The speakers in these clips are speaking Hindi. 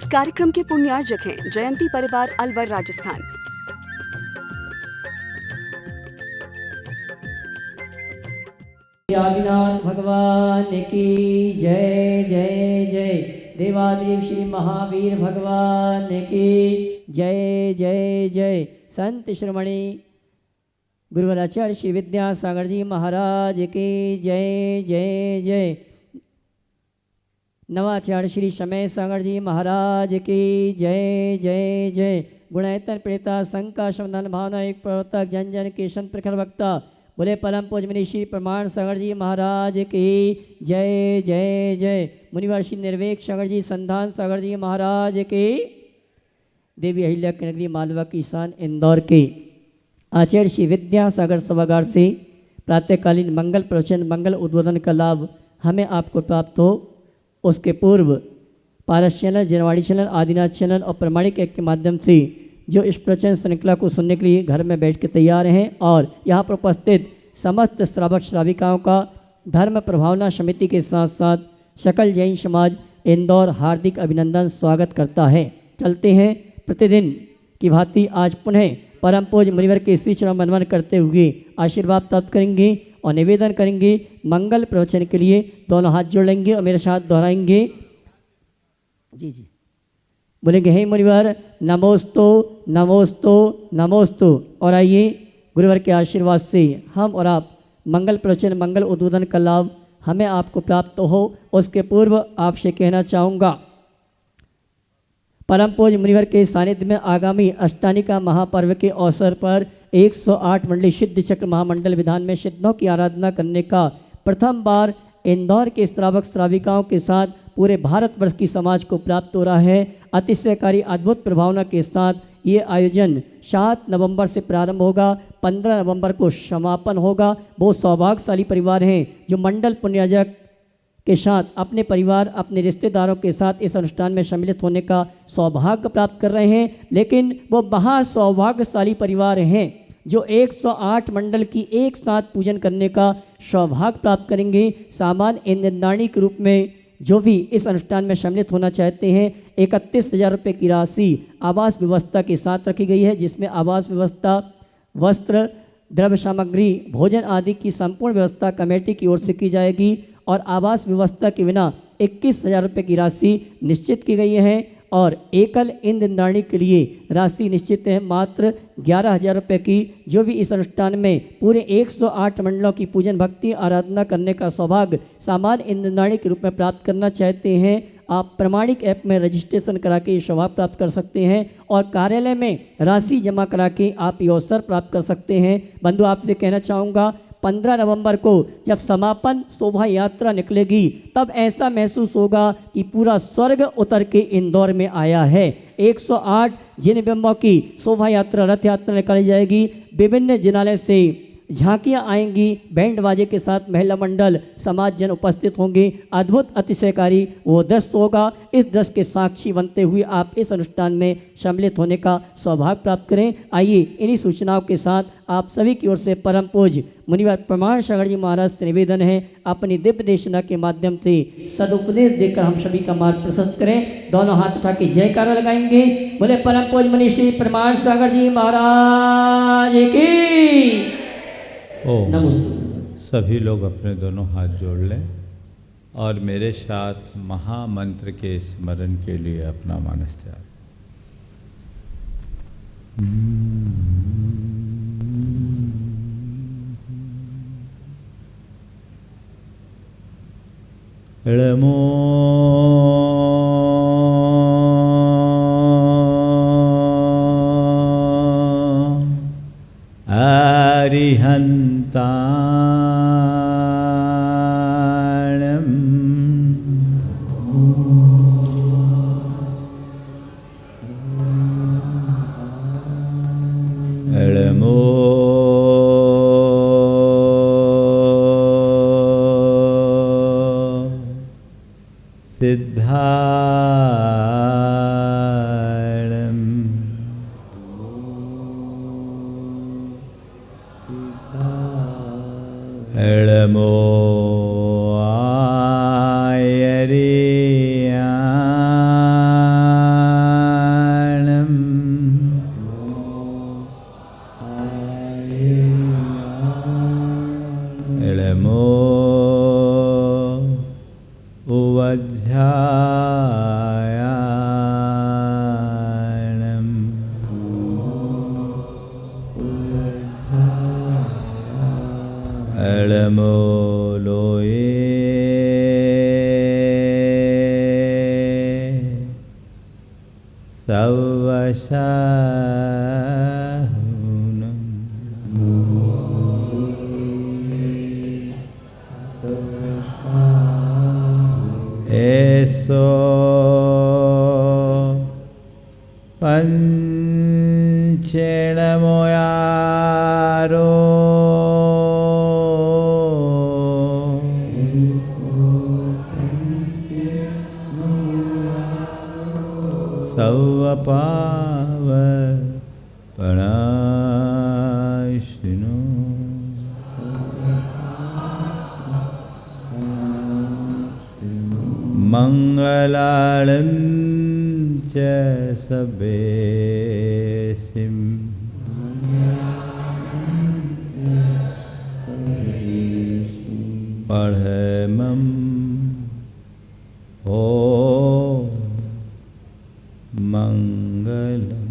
कार्यक्रम के पुण्यार्जक हैं जयंती परिवार अलवर राजस्थान। आदिनाथ भगवान की जय जय जय। देवादेव श्री महावीर भगवान की जय जय जय। संत श्रमणी गुरुवराचार्य श्री विद्यासागर जी महाराज की जय जय जय। नवाचार्य श्री समय सागर जी महाराज की जय जय जय। गुणैतर प्रेता शंका शमदन भावना एक प्रवर्तक जन जन के संत प्रखर वक्ता बोले परम पूज्य मुनि श्री प्रमाण सागर जी महाराज की जय जय जय। मुनिवर श्री निर्वेक सागर जी संधान सागर जी महाराज की। देवी अहिल्या की नगरी मालवा की शान इंदौर के आचार्य श्री विद्यासागर सभागार से प्रातःकालीन मंगल प्रवचन मंगल उद्बोधन का लाभ हमें आपको प्राप्त हो, उसके पूर्व Paras channel, Janwadi channel, Adinath channel और प्रमाणिक ऐप के माध्यम से जो इस प्रवचन श्रृंखला को सुनने के लिए घर में बैठ के तैयार हैं और यहाँ पर उपस्थित समस्त श्रावक श्राविकाओं का धर्म प्रभावना समिति के साथ साथ सकल जैन समाज इंदौर हार्दिक अभिनंदन स्वागत करता है। चलते हैं प्रतिदिन की भांति आज पुनः परम पूज्य मुनिवर के श्री चरण वंदन करते हुए आशीर्वाद प्राप्त करेंगे और निवेदन करेंगे मंगल प्रवचन के लिए। दोनों हाथ जोड़ लेंगे और मेरे साथ दोहराएंगे। जी जी बोलेंगे हे मुनिवर नमोस्तु नमोस्तु नमोस्तु। और आइए गुरुवर के आशीर्वाद से हम और आप मंगल प्रवचन मंगल उद्बोधन का लाभ हमें आपको प्राप्त हो, उसके पूर्व आपसे कहना चाहूँगा परम पूज्य मुनिवर के सानिध्य में आगामी अष्टानिका महापर्व के अवसर पर 108 मंडली सिद्ध चक्र महामंडल विधान में सिद्धों की आराधना करने का प्रथम बार इंदौर के श्रावक श्राविकाओं के साथ पूरे भारतवर्ष की समाज को प्राप्त हो रहा है। अतिशयकारी अद्भुत प्रभावना के साथ ये आयोजन 7 नवंबर से प्रारंभ होगा, 15 नवंबर को समापन होगा। बहुत सौभाग्यशाली परिवार हैं जो मंडल पुण्यार्जक के साथ अपने परिवार अपने रिश्तेदारों के साथ इस अनुष्ठान में सम्मिलित होने का सौभाग्य प्राप्त कर रहे हैं। लेकिन वो महा सौभाग्यशाली परिवार हैं जो 108 मंडल की एक साथ पूजन करने का सौभाग्य प्राप्त करेंगे। सामान्य इंद्राणी के रूप में जो भी इस अनुष्ठान में सम्मिलित होना चाहते हैं 31,000 रुपये की राशि आवास व्यवस्था के साथ रखी गई है, जिसमें आवास व्यवस्था, वस्त्र, द्रव्य सामग्री, भोजन आदि की संपूर्ण व्यवस्था कमेटी की ओर से की जाएगी। और आवास व्यवस्था के बिना 21,000 रुपये की राशि निश्चित की गई है और एकल इंद्राणी के लिए राशि निश्चित है मात्र 11,000 रुपये की। जो भी इस अनुष्ठान में पूरे 108 मंडलों की पूजन भक्ति आराधना करने का सौभाग्य सामान्य इंद्राणी के रूप में प्राप्त करना चाहते हैं, आप प्रमाणिक ऐप में रजिस्ट्रेशन करा के ये सौभाग्य प्राप्त कर सकते हैं और कार्यालय में राशि जमा करा के आप ये अवसर प्राप्त कर सकते हैं। बंधु आपसे कहना चाहूँगा 15 नवंबर को जब समापन शोभा यात्रा निकलेगी तब ऐसा महसूस होगा कि पूरा स्वर्ग उतर के इंदौर में आया है। 108 जिन बिंबों की शोभा यात्रा रथ यात्रा निकाली जाएगी, विभिन्न जिनालय से झांकियाँ आएंगी, बैंड बाजे के साथ महिला मंडल समाज जन उपस्थित होंगे। अद्भुत अतिशयकारी वो दृश्य होगा। इस दृश्य के साक्षी बनते हुए आप इस अनुष्ठान में सम्मिलित होने का सौभाग्य प्राप्त करें। आइए इन्हीं सूचनाओं के साथ आप सभी की ओर से परम पूज्य मुनिवर प्रमाण सागर जी महाराज से निवेदन है अपनी दिव्य देशना के माध्यम से सदुपदेश देकर हम सभी का मार्ग प्रशस्त करें। दोनों हाथ उठा के जयकारा लगाएंगे। बोले परम पूज्य मुनि श्री प्रमाण सागर जी महाराज की। सभी लोग अपने दोनों हाथ जोड़ लें और मेरे साथ महामंत्र के स्मरण के लिए अपना मानस त्याग। एळमो अरिहन्ताणम् एळमो एळमो आयरिया मंगलमूलोए सवशाहुनं ऐसो पंचेण मोयारो सवपाव पणाशिनो मंगलालं च सभेसिं पढ़मं ओ मंगलम।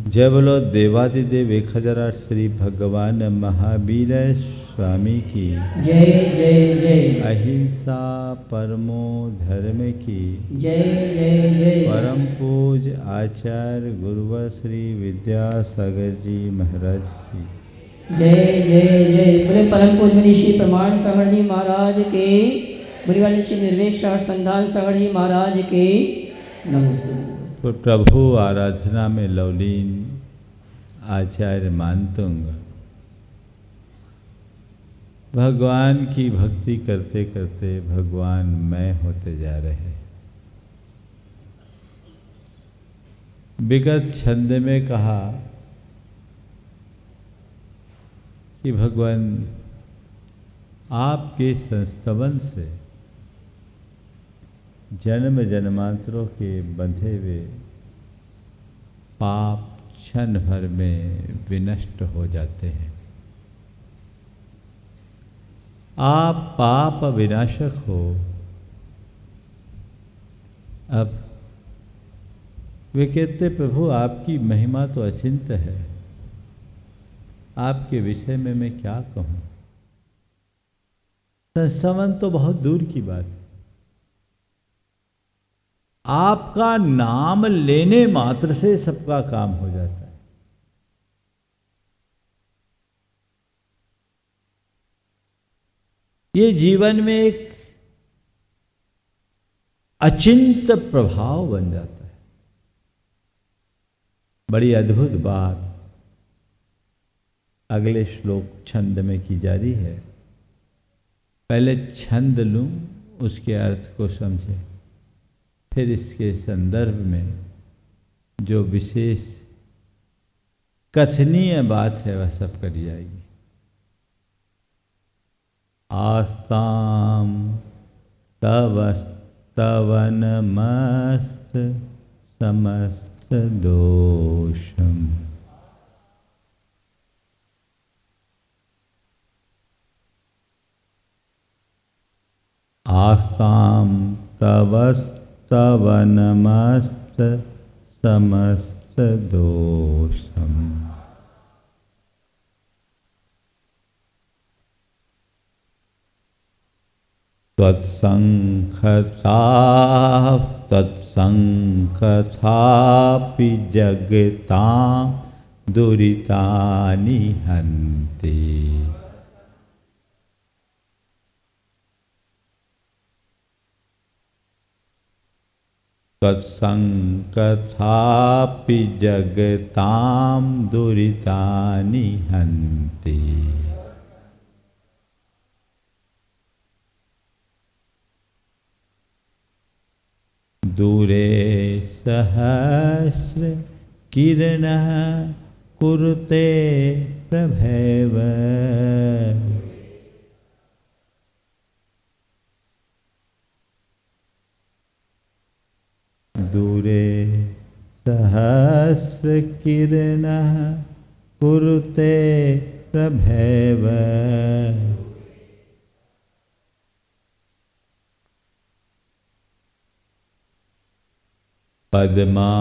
जय बोलो देवादिदेव 1008 श्री भगवान महावीर स्वामी की जय जय जय। अहिंसा परमो धर्म की जय जय जय। परम पूज आचार्य गुरुवर श्री विद्यासागर जी महाराज की जय जय जय। बोले परम पूज ऋषि प्रमाण सागर जी महाराज के, मुनिवाल ऋषि निर्वेक शास्त्र संधान सागर जी महाराज के नमस्ते। तो प्रभु आराधना में लवलीन आचार्य मानतुंग भगवान की भक्ति करते करते भगवान मैं होते जा रहे हैं। विगत छंद में कहा कि भगवान आपके संस्तवन से जन्म जन्मांतरों के बंधे हुए पाप क्षण भर में विनष्ट हो जाते हैं। आप पाप विनाशक हो। अब वे कहते प्रभु आपकी महिमा तो अचिंत्य है, आपके विषय में मैं क्या कहूँ। संस्तवन तो बहुत दूर की बात है, आपका नाम लेने मात्र से सबका काम हो जाता है। ये जीवन में एक अचिंत्य प्रभाव बन जाता है। बड़ी अद्भुत बात अगले श्लोक छंद में की जा रही है। पहले छंद लूं, उसके अर्थ को समझें, फिर इसके संदर्भ में जो विशेष कथनीय बात है वह सब करी जाएगी। आस्ताम तवस्तवनमस्त समस्त दोषम। आस्ताम तवस्तवनमस्त समस्त दोषम। तत्संखथापि जगतां दुरितानि हन्ति। तत्संखथापि जगतां दुरितानि हन्ति। दूरे सहस्र किरणः कुरुते प्रभैव। दूरे सहस्र किरणः कुरुते प्रभैव। पद्मा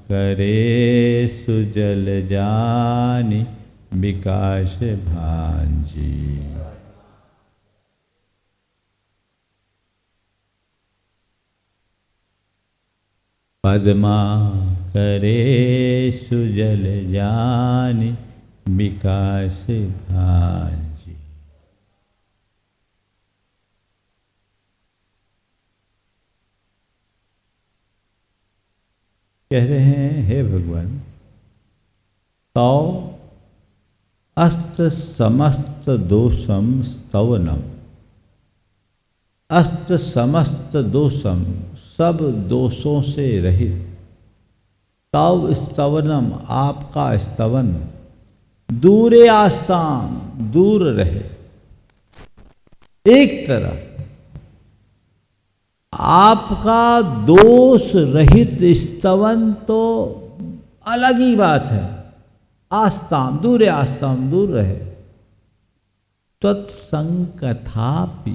करे सुजल जानी विकास भांजी। पद्मा करे सुजल जानी विकास भांजी। कह रहे हैं, हे भगवान, तौ अस्त समस्त दोषम स्तवनम, अस्त समस्त दोषम, सब दोषों से रहित, तव स्तवनम, आपका स्तवन, दूरे आस्ताम, दूर रहे। एक तरफ आपका दोष रहित स्तवन तो अलग ही बात है, आस्ताम, दूरे आस्ताम, दूर रहे। तत्संकथापि,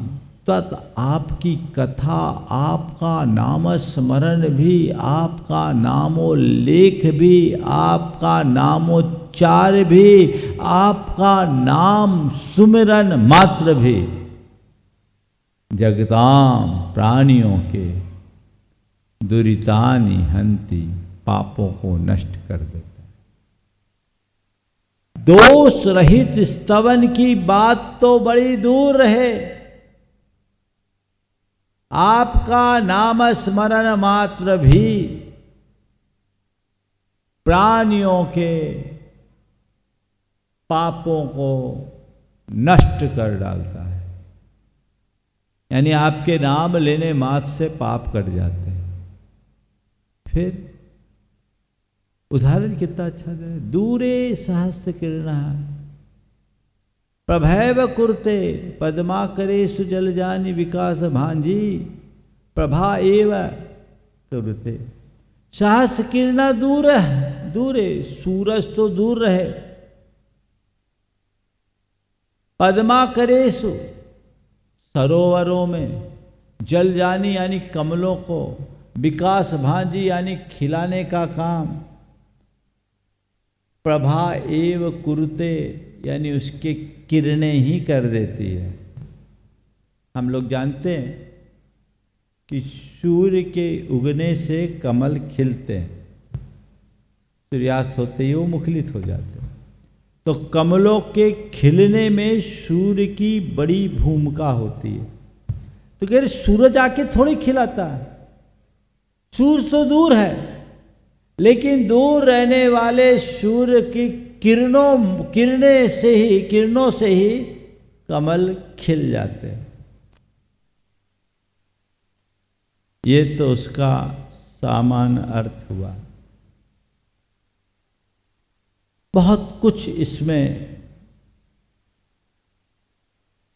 तत् आपकी कथा, आपका नामस्मरण भी, आपका नामोल्लेख भी, आपका नामोच्चार भी, आपका नाम सुमिरन मात्र भी जगताम, प्राणियों के दुरितानि हंति, पापों को नष्ट कर देता है। दोष रहित स्तवन की बात तो बड़ी दूर रहे, आपका नाम स्मरण मात्र भी प्राणियों के पापों को नष्ट कर डालता है। यानी आपके नाम लेने मात्र से पाप कट जाते हैं। फिर उदाहरण कितना अच्छा है, दूरे सहस्त्र किरणा प्रभैव कुरते पद्मा करे सुजल जानी विकास भांजी, प्रभा एव कुरते। सहस्त्र किरणा दूर है, दूरे, सूरज तो दूर रहे। पद्मा करेसु, सरोवरों में, जल जानी यानी कमलों को, विकास भांजी यानी खिलाने का काम, प्रभा एव कुरुते यानी उसके किरणें ही कर देती है। हम लोग जानते हैं कि सूर्य के उगने से कमल खिलते हैं, सूर्यास्त होते ही वो मुखलित हो जाते हैं। तो कमलों के खिलने में सूर्य की बड़ी भूमिका होती है। तो कह रहे सूरज आके थोड़ी खिलाता है, सूर्य तो दूर है, लेकिन दूर रहने वाले सूर्य की किरणों से ही कमल खिल जाते हैं। ये तो उसका सामान्य अर्थ हुआ। बहुत कुछ इसमें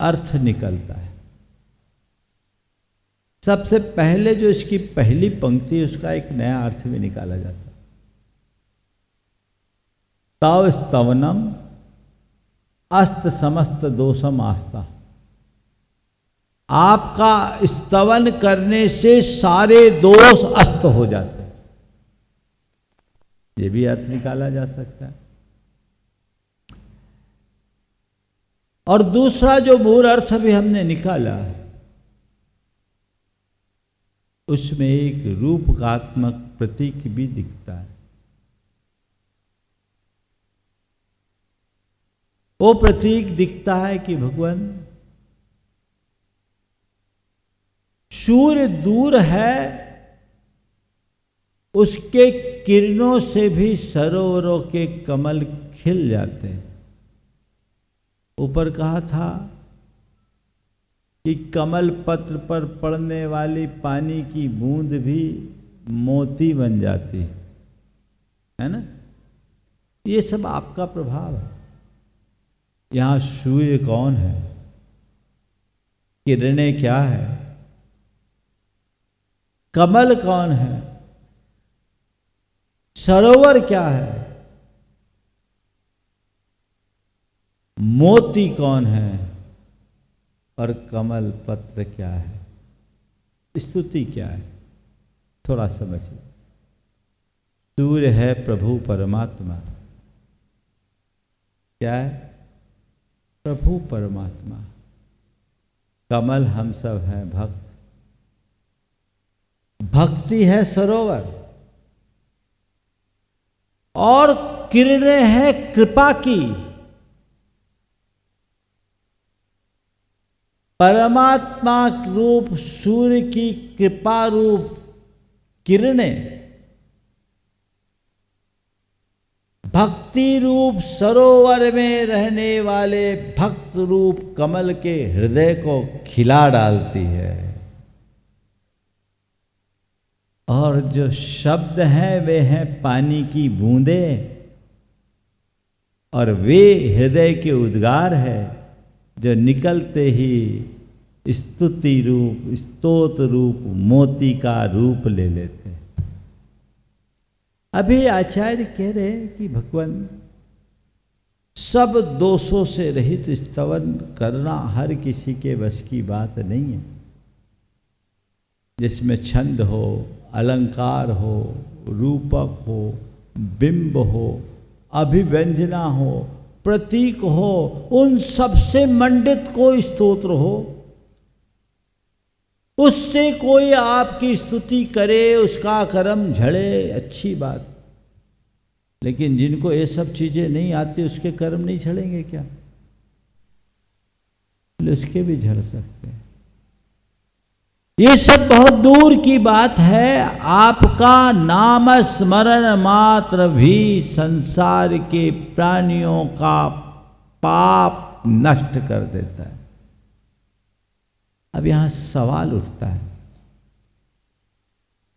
अर्थ निकलता है। सबसे पहले जो इसकी पहली पंक्ति है उसका एक नया अर्थ भी निकाला जाता है। तव स्तवनम अस्त समस्त दोषम आस्था, आपका स्तवन करने से सारे दोष अस्त हो जाते हैं। ये भी अर्थ निकाला जा सकता है। और दूसरा जो मूल अर्थ भी हमने निकाला, उसमें एक रूपकात्मक प्रतीक भी दिखता है। वो प्रतीक दिखता है कि भगवान सूर्य दूर है, उसके किरणों से भी सरोवरों के कमल खिल जाते हैं। ऊपर कहा था कि कमल पत्र पर पड़ने वाली पानी की बूंद भी मोती बन जाती है ना। ये सब आपका प्रभाव है। यहाँ सूर्य कौन है, किरणें क्या है, कमल कौन है, सरोवर क्या है, मोती कौन है और कमल पत्र क्या है, स्तुति क्या है, थोड़ा समझिए। सूर्य है प्रभु परमात्मा। क्या है? प्रभु परमात्मा। कमल हम सब हैं भक्त। भक्ति है सरोवर और किरणें हैं कृपा की। परमात्मा रूप सूर्य की कृपा रूप किरणें भक्ति रूप सरोवर में रहने वाले भक्त रूप कमल के हृदय को खिला डालती है। और जो शब्द हैं वे हैं पानी की बूंदें, और वे हृदय के उद्गार है जो निकलते ही स्तुति रूप स्तोत्र रूप मोती का रूप ले लेते हैं। अभी आचार्य कह रहे हैं कि भगवान सब दोषों से रहित स्तवन करना हर किसी के वश की बात नहीं है। जिसमें छंद हो, अलंकार हो, रूपक हो, बिंब हो, अभिव्यंजना हो, प्रतीक हो, उन सब से मंडित कोई स्तोत्र हो, उससे कोई आपकी स्तुति करे, उसका कर्म झड़े, अच्छी बात। लेकिन जिनको ये सब चीजें नहीं आती उसके कर्म नहीं झड़ेंगे क्या? उसके भी झड़ सकते हैं। ये सब बहुत दूर की बात है। आपका नाम स्मरण मात्र भी संसार के प्राणियों का पाप नष्ट कर देता है। अब यहां सवाल उठता है,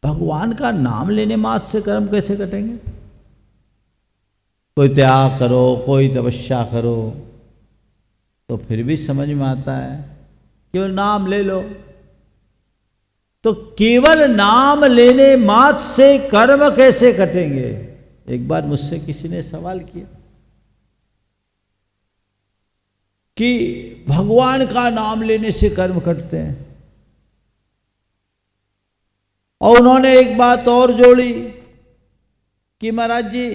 भगवान का नाम लेने मात्र से कर्म कैसे कटेंगे? कोई त्याग करो, कोई तपस्या करो, तो फिर भी समझ में आता है केवल नाम ले लो। तो केवल नाम लेने मात्र से कर्म कैसे कटेंगे? एक बार मुझसे किसी ने सवाल किया कि भगवान का नाम लेने से कर्म कटते हैं, और उन्होंने एक बात और जोड़ी कि महाराज जी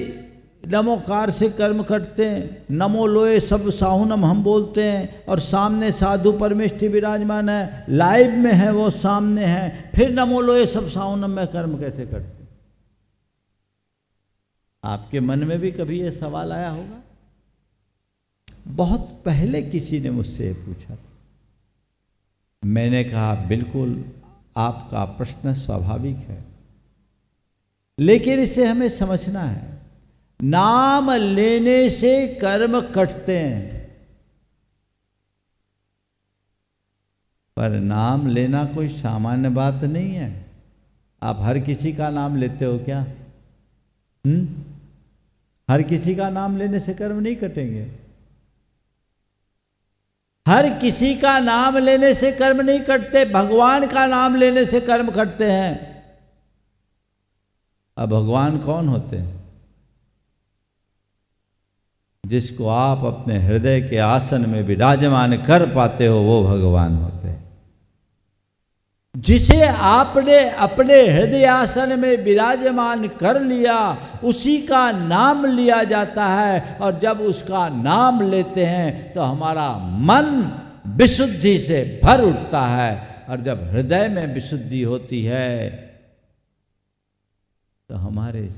नमोकार से कर्म कटते हैं, नमो लोए सब साहुनम हम बोलते हैं, और सामने साधु परमेष्ठी विराजमान है, लाइव में है, वो सामने है, फिर नमो लोए सब साहुनम में कर्म कैसे कटते? आपके मन में भी कभी ये सवाल आया होगा? बहुत पहले किसी ने मुझसे पूछा था। मैंने कहा बिल्कुल आपका प्रश्न स्वाभाविक है, लेकिन इसे हमें समझना है। नाम लेने से कर्म कटते हैं, पर नाम लेना कोई सामान्य बात नहीं है। आप हर किसी का नाम लेते हो क्या? हर किसी का नाम लेने से कर्म नहीं कटेंगे। हर किसी का नाम लेने से कर्म नहीं कटते, भगवान का नाम लेने से कर्म कटते हैं। अब भगवान कौन होते हैं? जिसको आप अपने हृदय के आसन में विराजमान कर पाते हो वो भगवान होते हैं। जिसे आपने अपने हृदय आसन में विराजमान कर लिया उसी का नाम लिया जाता है, और जब उसका नाम लेते हैं तो हमारा मन विशुद्धि से भर उठता है, और जब हृदय में विशुद्धि होती है तो हमारे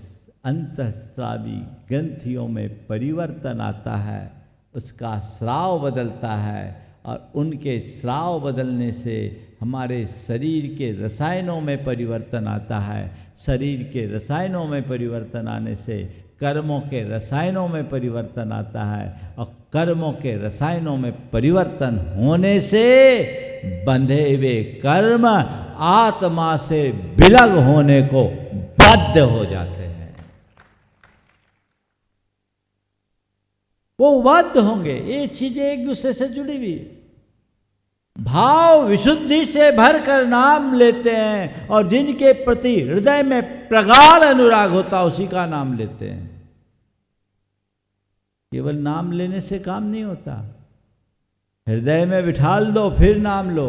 अंतःस्रावी ग्रंथियों में परिवर्तन आता है, उसका स्राव बदलता है, और उनके स्राव बदलने से हमारे शरीर के रसायनों में परिवर्तन आता है। शरीर के रसायनों में परिवर्तन आने से कर्मों के रसायनों में परिवर्तन आता है, और कर्मों के रसायनों में परिवर्तन होने से बंधे हुए कर्म आत्मा से विलग होने को बाध्य हो जाते हैं। वो बाध्य होंगे। ये चीजें एक दूसरे से जुड़ी हुई। भाव विशुद्धि से भरकर नाम लेते हैं, और जिनके प्रति हृदय में प्रगाढ़ अनुराग होता उसी का नाम लेते हैं। केवल नाम लेने से काम नहीं होता, हृदय में बिठाल दो फिर नाम लो।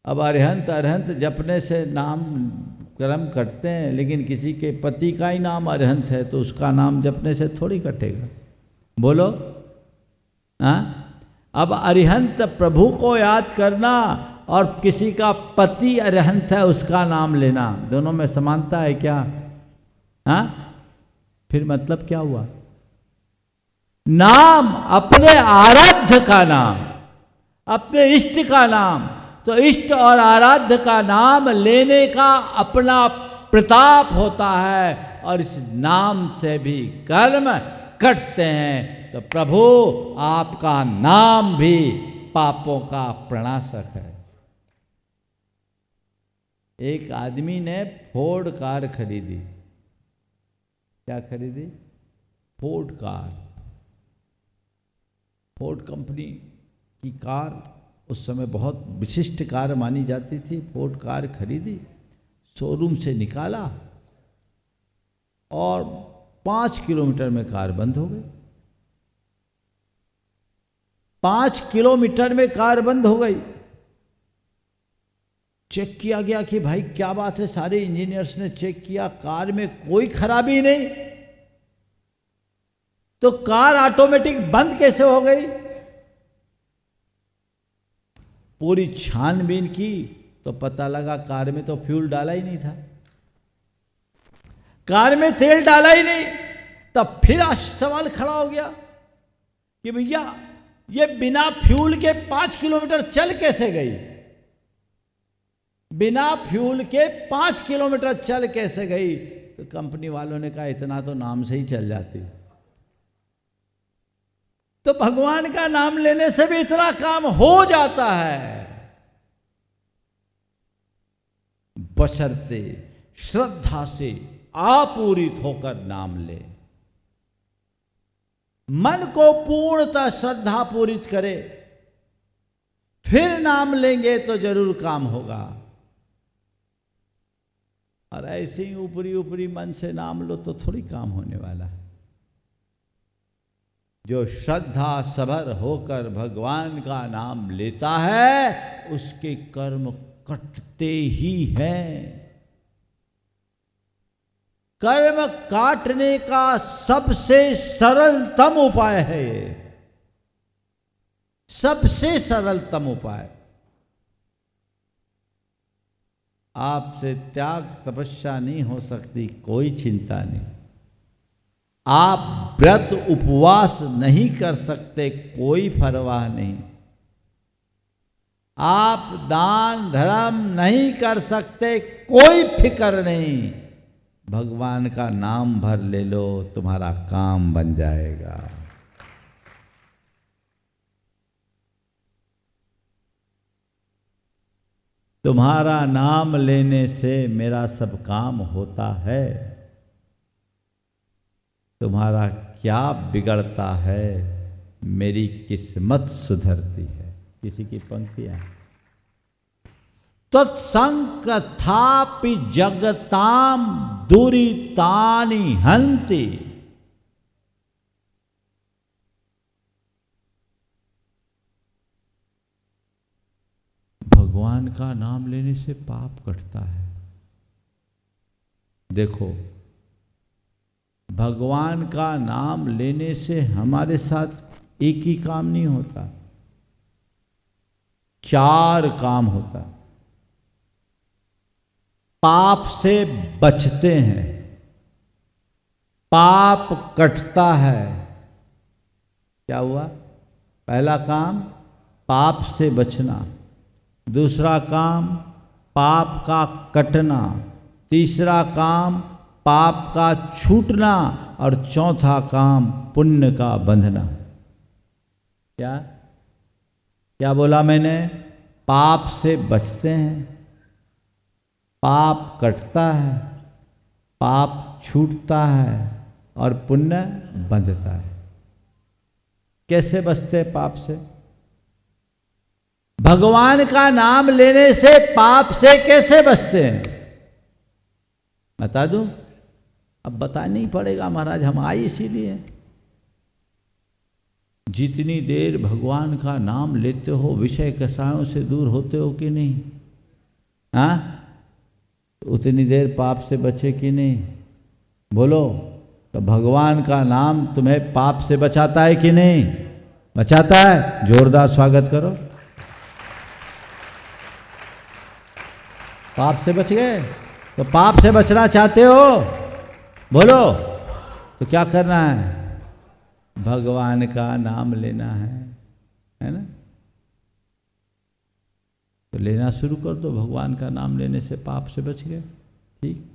अब अरहंत अरहंत जपने से नाम कर्म करते हैं, लेकिन किसी के पति का ही नाम अरिहंत है तो उसका नाम जपने से थोड़ी कटेगा। बोलो हाँ। अब अरिहंत प्रभु को याद करना और किसी का पति अरिहंत है उसका नाम लेना, दोनों में समानता है क्या? हाँ, फिर मतलब क्या हुआ? नाम अपने आराध्य का नाम, अपने इष्ट का नाम, तो इष्ट और आराध्य का नाम लेने का अपना प्रताप होता है और इस नाम से भी कर्म कटते हैं। तो प्रभु आपका नाम भी पापों का प्रणाशक है। एक आदमी ने फोर्ड कार खरीदी। क्या खरीदी? Ford car. फोर्ड कंपनी की कार उस समय बहुत विशिष्ट कार मानी जाती थी। फोर्ड कार खरीदी, शोरूम से निकाला और 5 किलोमीटर में कार बंद हो गई। 5 किलोमीटर में कार बंद हो गई। चेक किया गया कि भाई क्या बात है, सारे इंजीनियर्स ने चेक किया, कार में कोई खराबी नहीं, तो कार ऑटोमेटिक बंद कैसे हो गई? पूरी छानबीन की तो पता लगा कार में तो फ्यूल डाला ही नहीं था, कार में तेल डाला ही नहीं। तब फिर सवाल खड़ा हो गया कि भैया ये बिना फ्यूल के 5 किलोमीटर चल कैसे गई? बिना फ्यूल के 5 किलोमीटर चल कैसे गई? तो कंपनी वालों ने कहा इतना तो नाम से ही चल जाती। तो भगवान का नाम लेने से भी इतना काम हो जाता है, बशर्ते श्रद्धा से आपूरित होकर नाम ले। मन को पूर्णतः श्रद्धा पूरित करे, फिर नाम लेंगे तो जरूर काम होगा। और ऐसे ही ऊपरी ऊपरी मन से नाम लो तो थोड़ी काम होने वाला है। जो श्रद्धा सभर होकर भगवान का नाम लेता है उसके कर्म कटते ही हैं। कर्म काटने का सबसे सरलतम उपाय है ये, सबसे सरलतम उपाय। आपसे त्याग तपस्या नहीं हो सकती, कोई चिंता नहीं। आप व्रत उपवास नहीं कर सकते, कोई परवाह नहीं। आप दान धर्म नहीं कर सकते, कोई फिक्र नहीं। भगवान का नाम भर ले लो, तुम्हारा काम बन जाएगा। तुम्हारा नाम लेने से मेरा सब काम होता है। तुम्हारा क्या बिगड़ता है, मेरी किस्मत सुधरती है। किसी की पंक्तियां, तत्संकथापि जगताम दुरितानि हन्ति। भगवान का नाम लेने से पाप कटता है। देखो, भगवान का नाम लेने से हमारे साथ एक ही काम नहीं होता, 4 काम होता। पाप से बचते हैं, पाप कटता है। क्या हुआ? पहला काम पाप से बचना, दूसरा काम पाप का कटना, तीसरा काम पाप का छूटना और चौथा काम पुण्य का बंधना। क्या क्या बोला मैंने? पाप से बचते हैं, पाप कटता है, पाप छूटता है और पुण्य बंधता है। कैसे बचते हैं पाप से? भगवान का नाम लेने से पाप से कैसे बचते हैं बता दूं? अब बताना ही पड़ेगा महाराज, हम आए इसीलिए। जितनी देर भगवान का नाम लेते हो विषय कसायों से दूर होते हो कि नहीं? हाँ, उतनी देर पाप से बचे कि नहीं? बोलो। तो भगवान का नाम तुम्हें पाप से बचाता है कि नहीं? बचाता है। जोरदार स्वागत करो। पाप से बच गए? तो पाप से बचना चाहते हो? बोलो। तो क्या करना है? भगवान का नाम लेना है ना? तो लेना शुरू कर दो। भगवान का नाम लेने से पाप से बच गए। ठीक।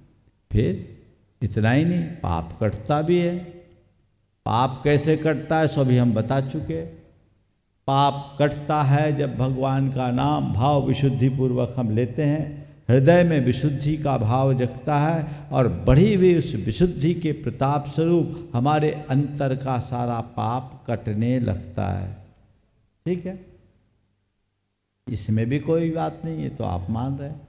फिर इतना ही नहीं, पाप कटता भी है। पाप कैसे कटता है सो भी हम बता चुके। पाप कटता है जब भगवान का नाम भाव विशुद्धि पूर्वक हम लेते हैं, हृदय में विशुद्धि का भाव जगता है और बढ़ी हुई उस विशुद्धि के प्रताप स्वरूप हमारे अंतर का सारा पाप कटने लगता है। ठीक है, इसमें भी कोई बात नहीं है, तो आप मान रहे हैं।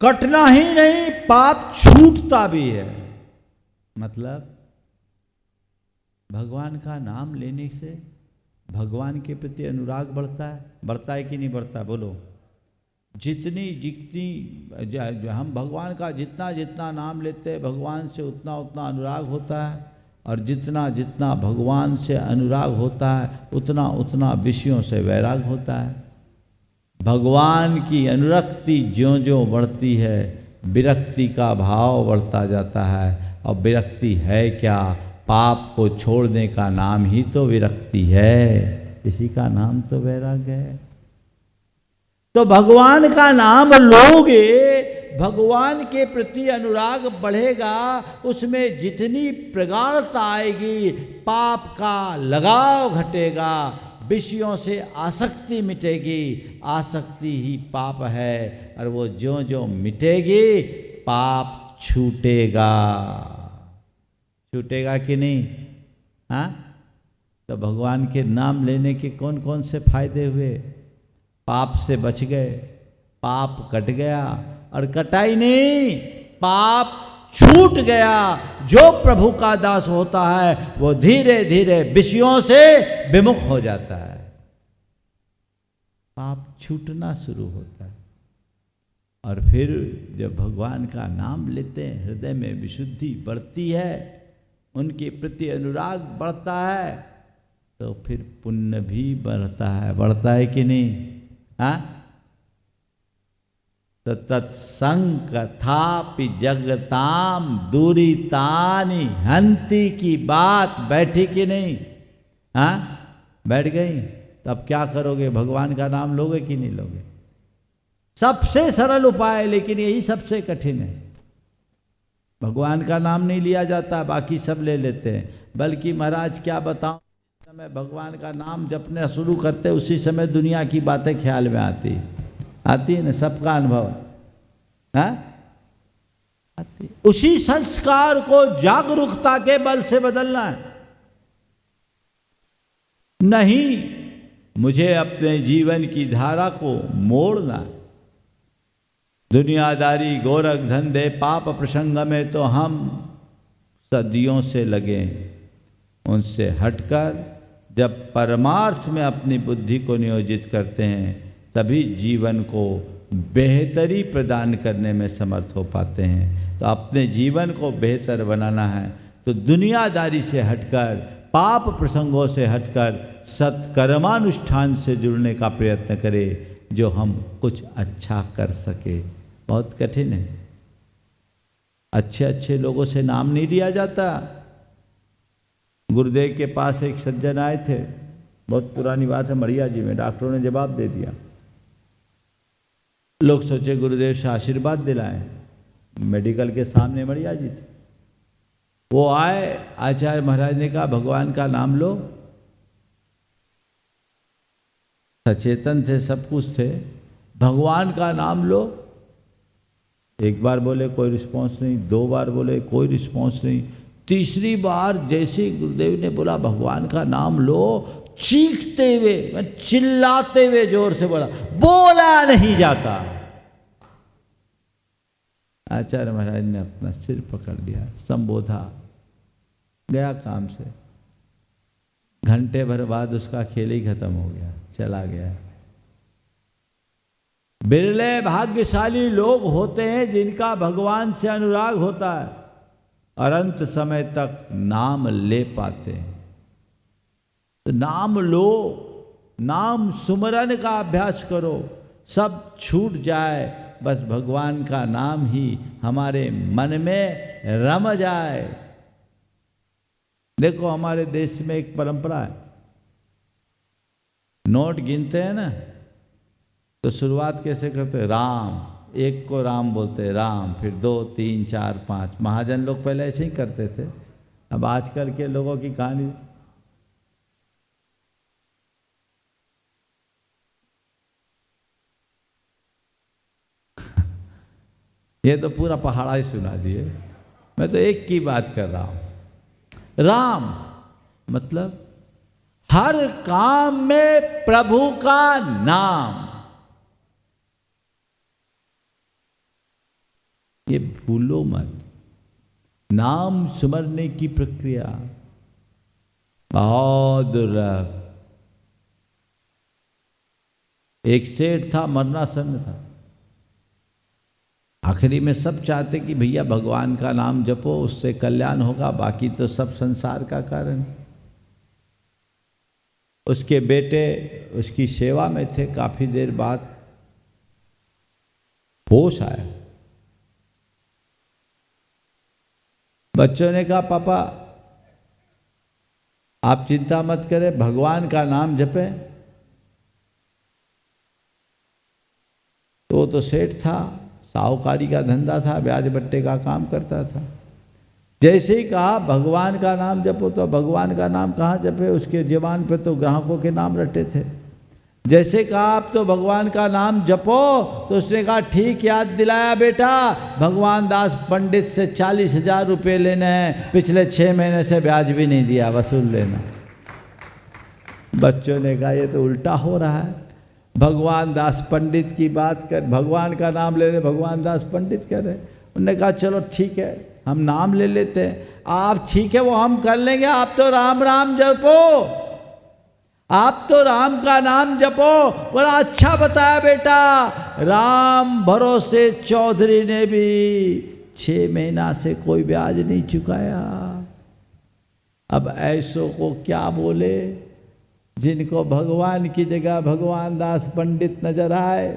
कटना ही नहीं, पाप छूटता भी है। मतलब भगवान का नाम लेने से भगवान के प्रति अनुराग बढ़ता है। बढ़ता है कि नहीं बढ़ता? बोलो। जितनी हम भगवान का जितना जितना नाम लेते हैं भगवान से उतना उतना अनुराग होता है, और जितना जितना भगवान से अनुराग होता है उतना उतना विषयों से वैराग होता है। भगवान की अनुरक्ति ज्यों ज्यों बढ़ती है विरक्ति का भाव बढ़ता जाता है। और विरक्ति है क्या? पाप को छोड़ने का नाम ही तो विरक्ति है। इसी का नाम तो वैराग्य है। तो भगवान का नाम लोगे, भगवान के प्रति अनुराग बढ़ेगा, उसमें जितनी प्रगाढ़ता आएगी पाप का लगाव घटेगा, विषयों से आसक्ति मिटेगी। आसक्ति ही पाप है और वो ज्यों ज्यों मिटेगी पाप छूटेगा। छूटेगा कि नहीं? हाँ। तो भगवान के नाम लेने के कौन कौन से फायदे हुए? पाप से बच गए, पाप कट गया, और कटा ही नहीं, पाप छूट गया। जो प्रभु का दास होता है वो धीरे धीरे विषयों से विमुख हो जाता है। पाप छूटना शुरू होता है। और फिर जब भगवान का नाम लेते हैं हृदय में विशुद्धि बढ़ती है, उनके प्रति अनुराग बढ़ता है, तो फिर पुण्य भी बढ़ता है। बढ़ता है कि नहीं? हाँ। तो तत्संकथापि जगताम दूरितानि हंति की बात बैठी कि नहीं? हाँ, बैठ गई। तो अब क्या करोगे? भगवान का नाम लोगे कि नहीं लोगे? सबसे सरल उपाय, लेकिन यही सबसे कठिन है। भगवान का नाम नहीं लिया जाता, बाकी सब ले लेते हैं। बल्कि महाराज क्या बताऊं, समय भगवान का नाम जपने शुरू करते उसी समय दुनिया की बातें ख्याल में आती है ना, सबका अनुभव है। आती। उसी संस्कार को जागरूकता के बल से बदलना है। नहीं, मुझे अपने जीवन की धारा को मोड़ना है। दुनियादारी, गोरख धंधे, पाप प्रसंग में तो हम सदियों से लगे। उनसे हटकर जब परमार्थ में अपनी बुद्धि को नियोजित करते हैं तभी जीवन को बेहतरी प्रदान करने में समर्थ हो पाते हैं। तो अपने जीवन को बेहतर बनाना है तो दुनियादारी से हटकर, पाप प्रसंगों से हटकर सत्कर्मानुष्ठान से जुड़ने का प्रयत्न करें, जो हम कुछ अच्छा कर सके। बहुत कठिन है। अच्छे अच्छे लोगों से नाम नहीं लिया जाता। गुरुदेव के पास एक सज्जन आए थे, बहुत पुरानी बात है, मड़िया जी में। डॉक्टरों ने जवाब दे दिया। लोग सोचे गुरुदेव से आशीर्वाद दिलाएं। मेडिकल के सामने मड़िया जी थे। वो आए, आचार्य महाराज ने कहा भगवान का नाम लो। सचेतन थे, सब कुछ थे। भगवान का नाम लो। एक बार बोले कोई रिस्पॉन्स नहीं, दो बार बोले कोई रिस्पॉन्स नहीं, तीसरी बार जैसे गुरुदेव ने बोला भगवान का नाम लो, चीखते हुए, चिल्लाते हुए जोर से बोला, बोला नहीं जाता। आचार्य महाराज ने अपना सिर पकड़ लिया, संबोधा, गया काम से। घंटे भर बाद उसका खेल ही खत्म हो गया, चला गया। बिरले भाग्यशाली लोग होते हैं जिनका भगवान से अनुराग होता है और अंत समय तक नाम ले पाते हैं। तो नाम लो, नाम सुमरन का अभ्यास करो, सब छूट जाए, बस भगवान का नाम ही हमारे मन में रम जाए। देखो हमारे देश में एक परंपरा है, नोट गिनते हैं ना तो शुरुआत कैसे करते हैं? राम, एक को राम बोलते हैं, राम, फिर 2 3 4 5। महाजन लोग पहले ऐसे ही करते थे। अब आजकल के लोगों की कहानी, ये तो पूरा पहाड़ा ही सुना दिए। मैं तो एक की बात कर रहा हूं। राम मतलब हर काम में प्रभु का नाम। ये भूलो मत, नाम सुमरने की प्रक्रिया बहुत दुर्लभ। एक सेठ था, मरणासन्न था। आखिरी में सब चाहते कि भैया भगवान का नाम जपो, उससे कल्याण होगा, बाकी तो सब संसार का कारण। उसके बेटे उसकी सेवा में थे। काफी देर बाद होश आया। बच्चों ने कहा पापा आप चिंता मत करें, भगवान का नाम जपें। तो वो तो सेठ था, साहूकारी का धंधा था, ब्याज बट्टे का काम करता था। जैसे ही कहा भगवान का नाम जपो, तो भगवान का नाम कहाँ जपे, उसके ज़बान पे तो ग्राहकों के नाम रटे थे। जैसे कहा आप तो भगवान का नाम जपो, तो उसने कहा ठीक याद दिलाया बेटा, भगवान दास पंडित से 40,000 रुपये लेने हैं, पिछले 6 महीने से ब्याज भी नहीं दिया, वसूल लेना। बच्चों ने कहा ये तो उल्टा हो रहा है, भगवान दास पंडित की बात कर, भगवान का नाम ले रहे, भगवान दास पंडित कह रहे। उन्होंने कहा चलो ठीक है हम नाम ले लेते हैं, आप ठीक है वो हम कर लेंगे, आप तो राम राम जपो, आप तो राम का नाम जपो। बड़ा अच्छा बताया बेटा। राम भरोसे चौधरी ने भी 6 महीना से कोई ब्याज नहीं चुकाया। अब ऐसों को क्या बोले जिनको भगवान की जगह भगवान दास पंडित नजर आए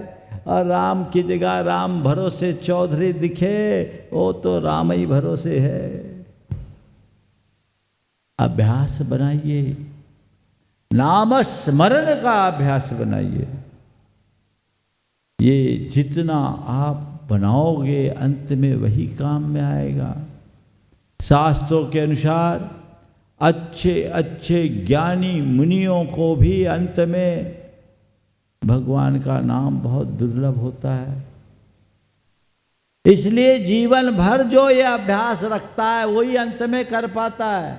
और राम की जगह राम भरोसे चौधरी दिखे, वो तो राम ही भरोसे है। अभ्यास बनाइए, नाम स्मरण का अभ्यास बनाइए। ये जितना आप बनाओगे अंत में वही काम में आएगा। शास्त्रों के अनुसार अच्छे अच्छे ज्ञानी मुनियों को भी अंत में भगवान का नाम बहुत दुर्लभ होता है। इसलिए जीवन भर जो ये अभ्यास रखता है वही अंत में कर पाता है।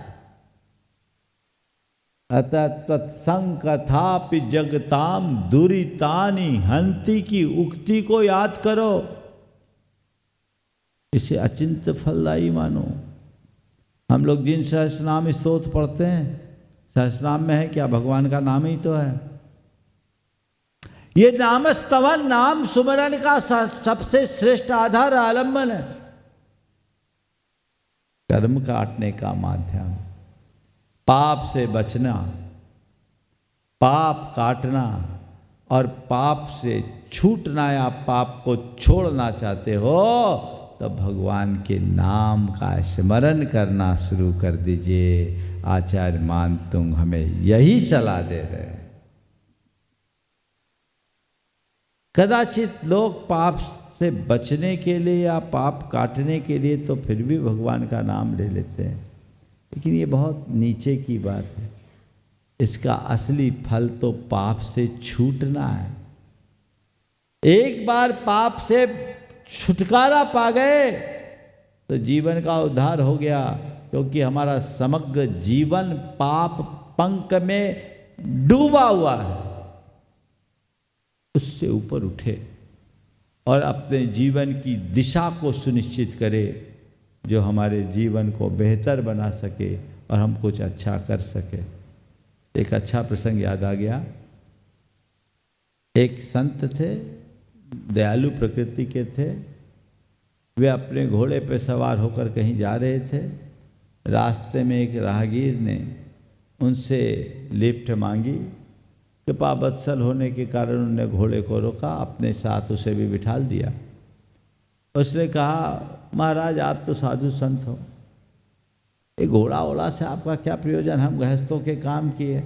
अतः तत्संकथापि जगताम दुरितानि हंति की उक्ति को याद करो, इसे अचिंत फलदायी मानो। हम लोग जिन सहस्रनाम स्तोत्र पढ़ते हैं, सहस्रनाम में है क्या? भगवान का नाम ही तो है। ये नाम स्तवन, नाम सुमरन का सबसे श्रेष्ठ आधार आलम्बन है, कर्म काटने का माध्यम। पाप से बचना, पाप काटना और पाप से छूटना या पाप को छोड़ना चाहते हो तो भगवान के नाम का स्मरण करना शुरू कर दीजिए। आचार्य मानतुंग हमें यही सलाह दे रहे हैं। कदाचित लोग पाप से बचने के लिए या पाप काटने के लिए तो फिर भी भगवान का नाम ले लेते हैं, लेकिन ये बहुत नीचे की बात है। इसका असली फल तो पाप से छूटना है। एक बार पाप से छुटकारा पा गए तो जीवन का उद्धार हो गया, क्योंकि हमारा समग्र जीवन पाप पंक में डूबा हुआ है। उससे ऊपर उठे और अपने जीवन की दिशा को सुनिश्चित करे, जो हमारे जीवन को बेहतर बना सके और हम कुछ अच्छा कर सके। एक अच्छा प्रसंग याद आ गया। एक संत थे दयालु प्रकृति के थे। वे अपने घोड़े पर सवार होकर कहीं जा रहे थे। रास्ते में एक राहगीर ने उनसे लिफ्ट मांगी। कृपा बत्सल होने के कारण उन्होंने घोड़े को रोका, अपने साथ उसे भी बिठाल दिया। उसने कहा, महाराज आप तो साधु संत हो, ये घोड़ा ओड़ा से आपका क्या प्रयोजन, हम गृहस्थों के काम किए,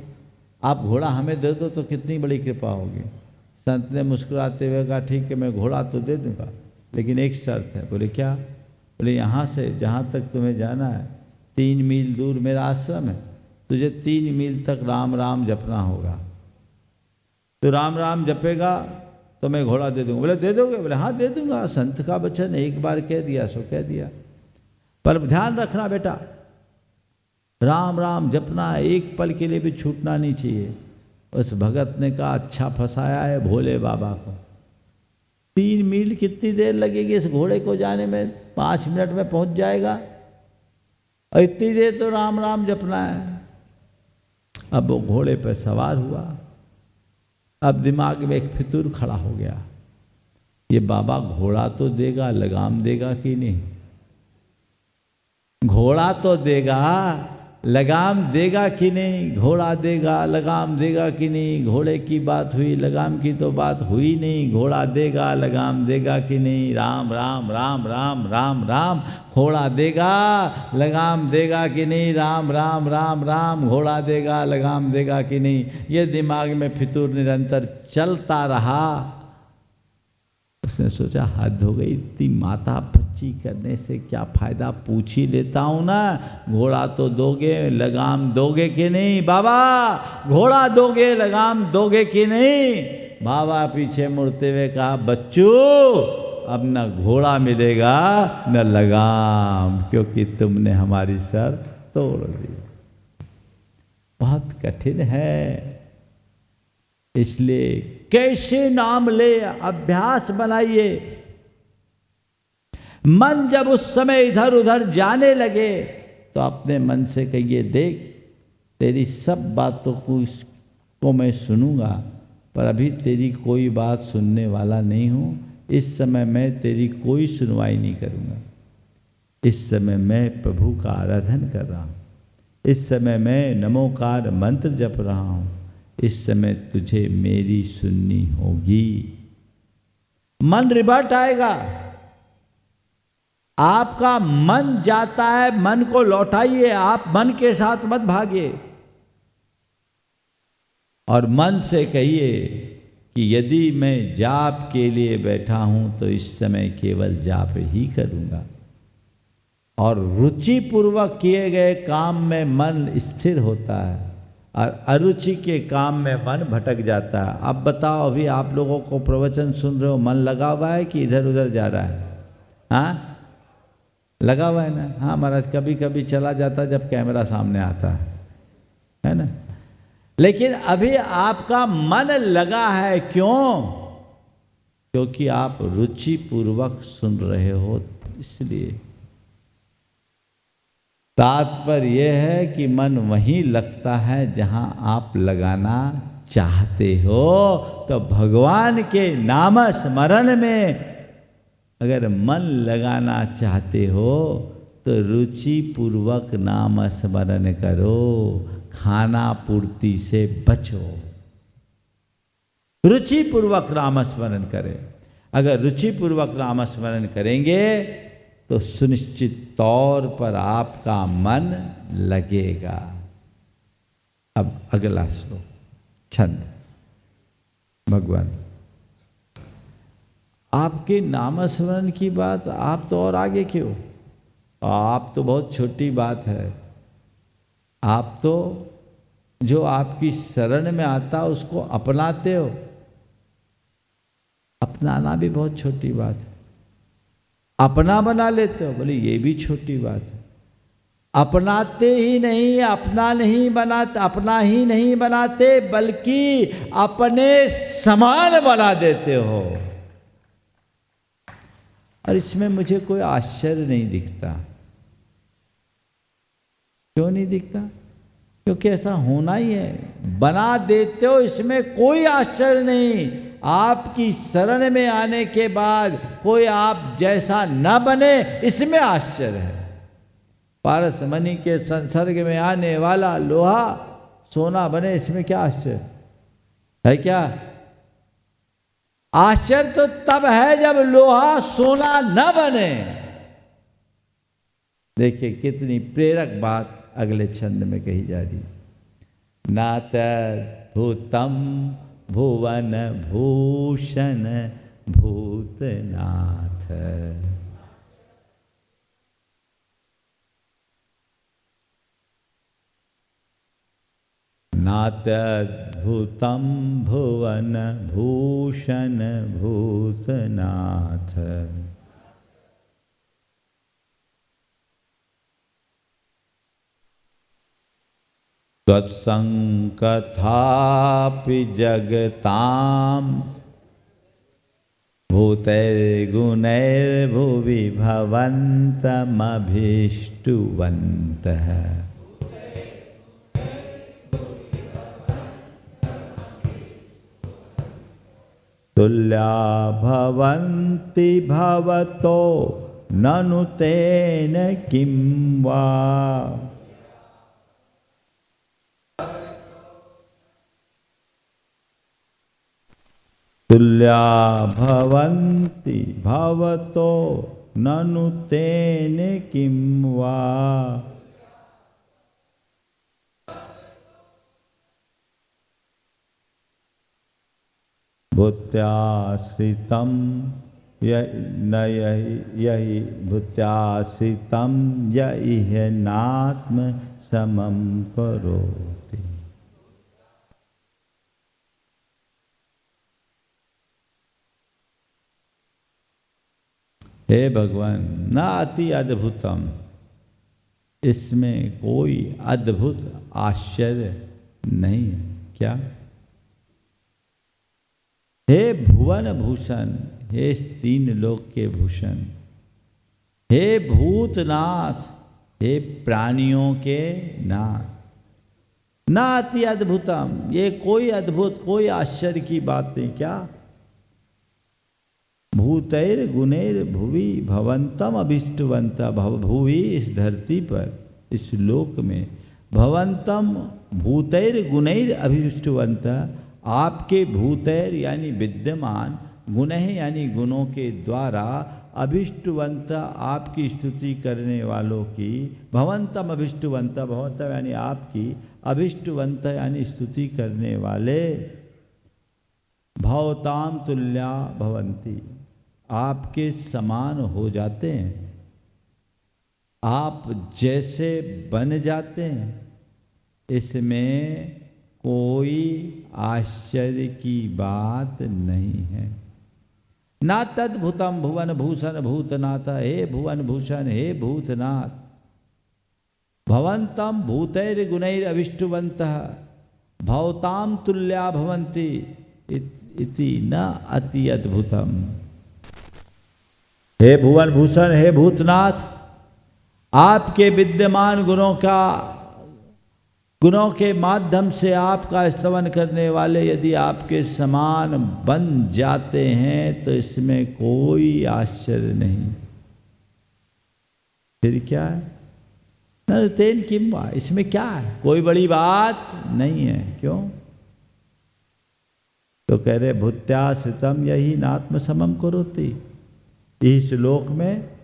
आप घोड़ा हमें दे दो तो कितनी बड़ी कृपा होगी। संत ने मुस्कुराते हुए कहा, ठीक है मैं घोड़ा तो दे दूंगा, लेकिन एक शर्त है। बोले क्या? बोले यहाँ से जहाँ तक तुम्हें जाना है 3 मील दूर मेरा आश्रम है, तुझे 3 मील तक राम राम जपना होगा। तो राम राम जपेगा तो मैं घोड़ा दे दूंगा। बोले दे दोगे? बोले हाँ दे दूंगा, संत का वचन, एक बार कह दिया सो कह दिया। पर ध्यान रखना बेटा, राम राम जपना है, एक पल के लिए भी छूटना नहीं चाहिए। उस भगत ने कहा, अच्छा फंसाया है भोले बाबा को। 3 मील कितनी देर लगेगी इस घोड़े को जाने में? 5 मिनट में पहुंच जाएगा, और इतनी देर तो राम राम जपना है। अब वो घोड़े पर सवार हुआ। अब दिमाग में एक फितूर खड़ा हो गया, ये बाबा घोड़ा तो देगा, लगाम देगा कि नहीं? घोड़ा तो देगा, लगाम देगा कि नहीं? घोड़ा देगा, लगाम देगा कि नहीं? घोड़े की बात हुई, लगाम की तो बात हुई नहीं। घोड़ा देगा, लगाम देगा कि नहीं? राम राम राम राम राम राम। घोड़ा देगा, लगाम देगा कि नहीं? राम राम राम राम। घोड़ा देगा, लगाम देगा कि नहीं? ये दिमाग में फितूर निरंतर चलता रहा। उसने सोचा, हद हो गई, इतनी माथा पच्ची करने से क्या फायदा, पूछ ही लेता हूं ना। घोड़ा तो दोगे, लगाम दोगे कि नहीं? बाबा घोड़ा दोगे, लगाम दोगे कि नहीं? बाबा पीछे मुड़ते हुए कहा, बच्चू अब न घोड़ा मिलेगा न लगाम, क्योंकि तुमने हमारी शर्त तोड़ दी। बहुत कठिन है, इसलिए कैसे नाम ले, अभ्यास बनाइए। मन जब उस समय इधर उधर जाने लगे तो अपने मन से कहिए, देख तेरी सब बातों को मैं सुनूंगा, पर अभी तेरी कोई बात सुनने वाला नहीं हूं। इस समय मैं तेरी कोई सुनवाई नहीं करूंगा। इस समय मैं प्रभु का आराधन कर रहा हूं। इस समय मैं नमोकार मंत्र जप रहा हूं। इस समय तुझे मेरी सुननी होगी। मन रिवर्ट आएगा, आपका मन जाता है, मन को लौटाइए। आप मन के साथ मत भागिए, और मन से कहिए कि यदि मैं जाप के लिए बैठा हूं तो इस समय केवल जाप ही करूंगा। और रुचि पूर्वक किए गए काम में मन स्थिर होता है, और अरुचि के काम में मन भटक जाता है। अब बताओ, अभी आप लोगों को प्रवचन सुन रहे हो, मन लगा हुआ है कि इधर उधर जा रहा है? हाँ लगा हुआ है ना? हाँ महाराज, कभी कभी चला जाता जब कैमरा सामने आता है ना? लेकिन अभी आपका मन लगा है, क्यों? क्योंकि आप रुचि पूर्वक सुन रहे हो, इसलिए। तात्पर्य यह है कि मन वहीं लगता है जहां आप लगाना चाहते हो। तो भगवान के नाम स्मरण में अगर मन लगाना चाहते हो तो रुचि पूर्वक नाम स्मरण करो, खाना पूर्ति से बचो। रुचि पूर्वक नाम स्मरण करें। अगर रुचि पूर्वक नाम स्मरण करेंगे तो सुनिश्चित तौर पर आपका मन लगेगा। अब अगला श्लोक, छंद। भगवान आपके नाम स्मरण की बात, आप तो और आगे क्यों? आप तो बहुत छोटी बात है। आप तो जो आपकी शरण में आता उसको अपनाते हो। अपनाना भी बहुत छोटी बात है। अपना बना लेते हो, बोले ये भी छोटी बात है। अपनाते ही नहीं, अपना नहीं बनाते, अपना ही नहीं बनाते बल्कि अपने समान बना देते हो। और इसमें मुझे कोई आश्चर्य नहीं दिखता। क्यों नहीं दिखता? क्योंकि ऐसा होना ही है। बना देते हो, इसमें कोई आश्चर्य नहीं। आपकी शरण में आने के बाद कोई आप जैसा न बने, इसमें आश्चर्य है। पारस मणि के संसर्ग में आने वाला लोहा सोना बने, इसमें क्या आश्चर्य है? क्या आश्चर्य तो तब है जब लोहा सोना न बने। देखिए कितनी प्रेरक बात अगले छंद में कही जा रही। नातद्भुतं भुवन भूषण भूतनाथ। नातद्भुतं भुवन भूषण भूतनाथ। त्वत्संकथापि जगतां भूतैर्गुणैर्भुवि भवन्तमभीष्टुवन्तः। तुल्या भवन्ति भवतो ननु तेन किं वा। तुल्या भवन्ति भवतो ननु तेन किं वा। भूत्याश्रितं यहि भूत्याश्रितं य इह नात्म समं करोति। हे भगवान, नाति अद्भुतम, इसमें कोई अद्भुत आश्चर्य नहीं है। क्या? हे भुवन भूषण, हे तीन लोक के भूषण, हे भूतनाथ, हे प्राणियों के नाथ। नाति अद्भुतम, ये कोई अद्भुत कोई आश्चर्य की बात नहीं। क्या? भूतैर गुणैर भुवि भवंतम अभिष्टवंता। भुवि इस धरती पर, इस लोक में, भवंतम भूतैर गुणैर अभिष्टवंता, आपके भूतैर यानी विद्यमान, गुण यानी गुणों के द्वारा, अभिष्टवंत आपकी स्तुति करने वालों की, भवंतम अभिष्टवंत, भवंतम यानी आपकी, अभिष्टवंत यानी स्तुति करने वाले, भवताम तुल्या भवंती, आपके समान हो जाते हैं, आप जैसे बन जाते हैं। इसमें कोई आश्चर्य की बात नहीं है। ना तद्भुतम भुवन भूषण भूतनाथ, हे भुवन भूषण, हे भूतनाथ, भवंतम भूतैर गुणैर अभिष्टवन्तः भवताम तुल्या भवन्ति इति न अति अद्भुतम। हे भुवन भूषण, हे भूतनाथ, आपके विद्यमान गुणों के माध्यम से आपका स्तवन करने वाले यदि आपके समान बन जाते हैं तो इसमें कोई आश्चर्य नहीं। फिर क्या है? न तेन किम वा, इसमें क्या है? कोई बड़ी बात नहीं है। क्यों? तो कह रहे भूत्याश्रितम यही नात्म समम करोति। इस श्लोक में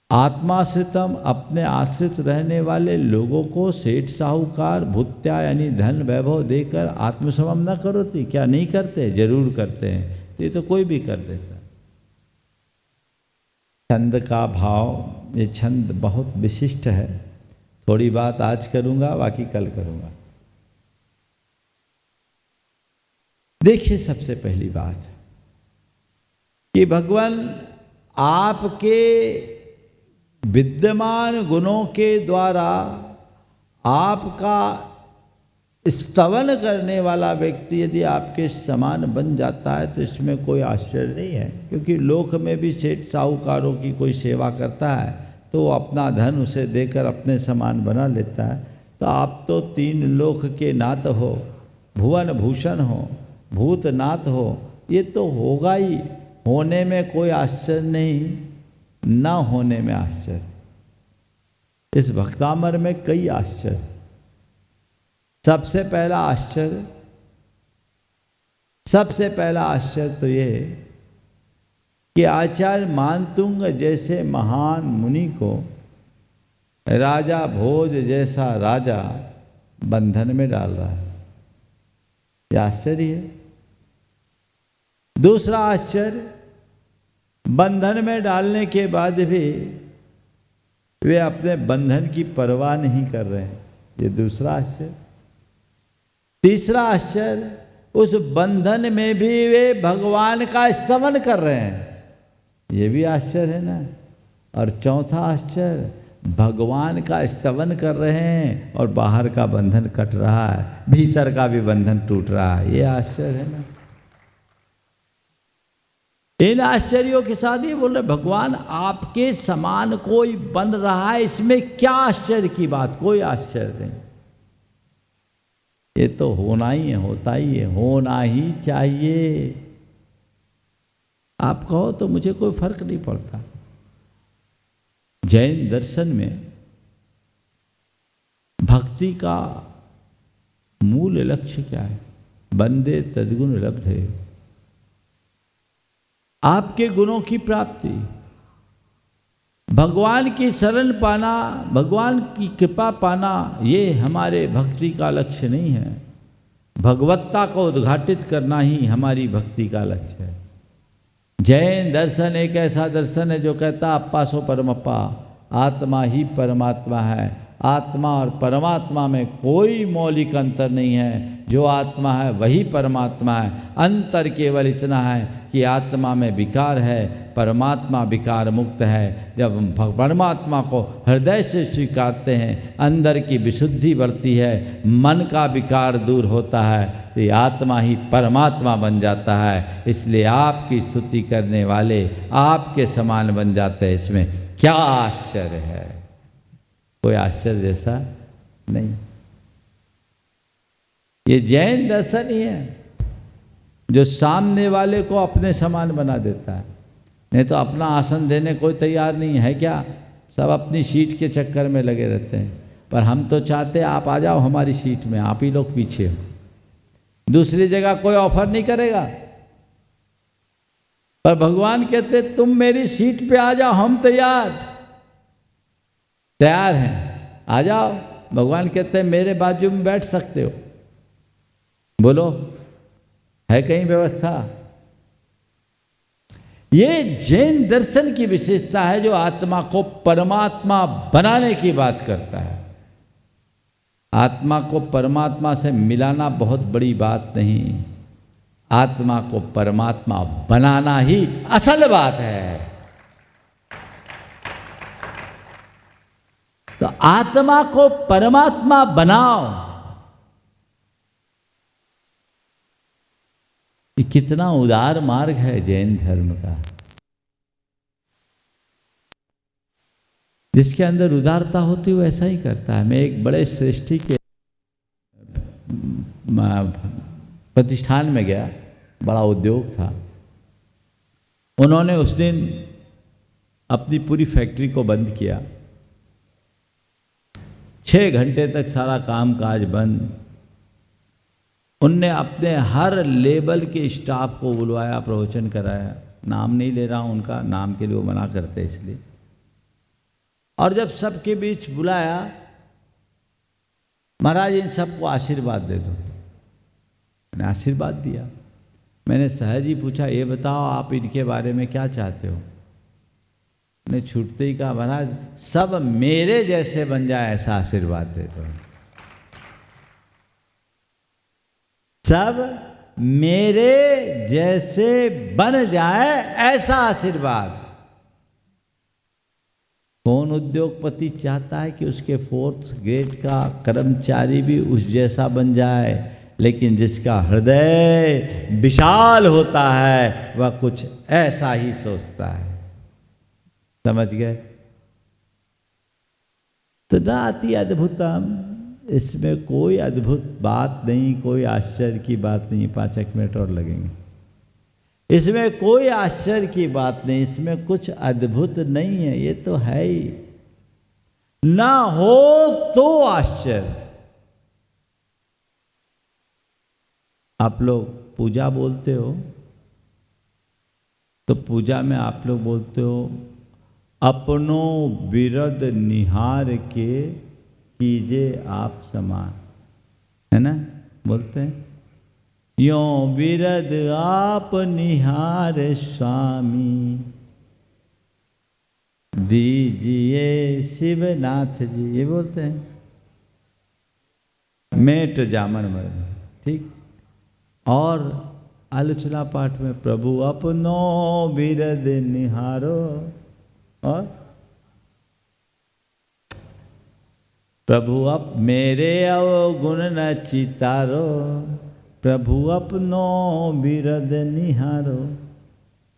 आत्माश्रितम, अपने आश्रित रहने वाले लोगों को सेठ साहूकार भूत्या यानी धन वैभव देकर आत्मसमम न करोति। क्या नहीं करते? जरूर करते हैं। तो ये तो कोई भी कर देता। छंद का भाव, ये छंद बहुत विशिष्ट है। थोड़ी बात आज करूंगा, बाकी कल करूंगा। देखिए, सबसे पहली बात कि भगवान आपके विद्यमान गुणों के द्वारा आपका स्तवन करने वाला व्यक्ति यदि आपके समान बन जाता है तो इसमें कोई आश्चर्य नहीं है। क्योंकि लोक में भी सेठ साहूकारों की कोई सेवा करता है तो वो अपना धन उसे देकर अपने समान बना लेता है। तो आप तो तीन लोक के नाथ हो, भुवन भूषण हो, भूतनाथ हो, ये तो होगा ही, होने में कोई आश्चर्य नहीं, ना होने में आश्चर्य। इस भक्तामर में कई आश्चर्य। सबसे पहला आश्चर्य तो ये कि आचार्य मानतुंग जैसे महान मुनि को राजा भोज जैसा राजा बंधन में डाल रहा है। यह आश्चर्य है। दूसरा आश्चर्य, बंधन में डालने के बाद भी वे अपने बंधन की परवाह नहीं कर रहे हैं। ये दूसरा आश्चर्य। तीसरा आश्चर्य, उस बंधन में भी वे भगवान का स्तवन कर रहे हैं। ये भी आश्चर्य है ना। और चौथा आश्चर्य, भगवान का स्तवन कर रहे हैं और बाहर का बंधन कट रहा है, भीतर का भी बंधन टूट रहा है। ये आश्चर्य है ना। इन आश्चर्यों के साथ ये बोल रहे, भगवान आपके समान कोई बन रहा है, इसमें क्या आश्चर्य की बात? कोई आश्चर्य नहीं। ये तो होना ही है, होता ही है, होना ही चाहिए। आप कहो तो मुझे कोई फर्क नहीं पड़ता। जैन दर्शन में भक्ति का मूल लक्ष्य क्या है? बंदे तद्गुण लब्धे, आपके गुणों की प्राप्ति, भगवान की शरण पाना, भगवान की कृपा पाना, ये हमारे भक्ति का लक्ष्य नहीं है। भगवत्ता को उद्घाटित करना ही हमारी भक्ति का लक्ष्य है। जैन दर्शन एक ऐसा दर्शन है जो कहता अप्पा सो परमप्पा, आत्मा ही परमात्मा है। आत्मा और परमात्मा में कोई मौलिक अंतर नहीं है। जो आत्मा है वही परमात्मा है। अंतर केवल इतना है कि आत्मा में विकार है, परमात्मा विकार मुक्त है। जब हम परमात्मा को हृदय से स्वीकारते हैं, अंदर की विशुद्धि बढ़ती है, मन का विकार दूर होता है, तो ये आत्मा ही परमात्मा बन जाता है। इसलिए आपकी स्तुति करने वाले आपके समान बन जाते हैं। इसमें क्या आश्चर्य है? कोई आश्चर्य जैसा नहीं। ये जैन दर्शन ही है जो सामने वाले को अपने समान बना देता है। नहीं तो अपना आसन देने कोई तैयार नहीं है क्या? सब अपनी सीट के चक्कर में लगे रहते हैं। पर हम तो चाहते हैं आप आ जाओ हमारी सीट में, आप ही लोग पीछे हो। दूसरी जगह कोई ऑफर नहीं करेगा। पर भगवान कहते तुम मेरी सीट पे आ जाओ, हम तैयार हैं, आ जाओ। भगवान कहते हैं मेरे बाजू में बैठ सकते हो। बोलो, है कहीं व्यवस्था? ये जैन दर्शन की विशेषता है जो आत्मा को परमात्मा बनाने की बात करता है। आत्मा को परमात्मा से मिलाना बहुत बड़ी बात नहीं, आत्मा को परमात्मा बनाना ही असल बात है। तो आत्मा को परमात्मा बनाओ, ये कितना उदार मार्ग है जैन धर्म का, जिसके अंदर उदारता होती है वो ऐसा ही करता है। मैं एक बड़े श्रेष्ठी के प्रतिष्ठान में गया, बड़ा उद्योग था। उन्होंने उस दिन अपनी पूरी फैक्ट्री को बंद किया। 6 घंटे तक सारा काम काज बंद। उनने अपने हर लेवल के स्टाफ को बुलवाया, प्रवचन कराया। नाम नहीं ले रहा हूँ उनका, नाम के लिए वो मना करते इसलिए। और जब सबके बीच बुलाया, महाराज इन सबको आशीर्वाद दे दो। मैंने आशीर्वाद दिया। मैंने सहज ही पूछा, ये बताओ आप इनके बारे में क्या चाहते हो? ने छूटते ही कहा, महाराज सब मेरे जैसे बन जाए ऐसा आशीर्वाद दे दो। सब मेरे जैसे बन जाए ऐसा आशीर्वाद। कौन उद्योगपति चाहता है कि उसके 4th ग्रेड का कर्मचारी भी उस जैसा बन जाए? लेकिन जिसका हृदय विशाल होता है वह कुछ ऐसा ही सोचता है। समझ गए? तो नाति अद्भुतम इसमें कोई अद्भुत बात नहीं, कोई आश्चर्य की बात नहीं। 5 मिनट और लगेंगे। इसमें कोई आश्चर्य की बात नहीं, इसमें कुछ अद्भुत नहीं है, ये तो है ही। ना हो तो आश्चर्य। आप लोग पूजा बोलते हो तो पूजा में आप लोग बोलते हो अपनो बिरद निहार के कीजे आप समान, है ना? बोलते हैं यो बिरद आप निहार स्वामी, दीजिए शिवनाथ जी, ये बोलते हैं। मेट जामन मर, ठीक। और आलोचना पाठ में प्रभु अपनो बिरद निहारो, और प्रभु अप मेरे अवगुण न चितारो, प्रभु अपनो बिरद निहारो।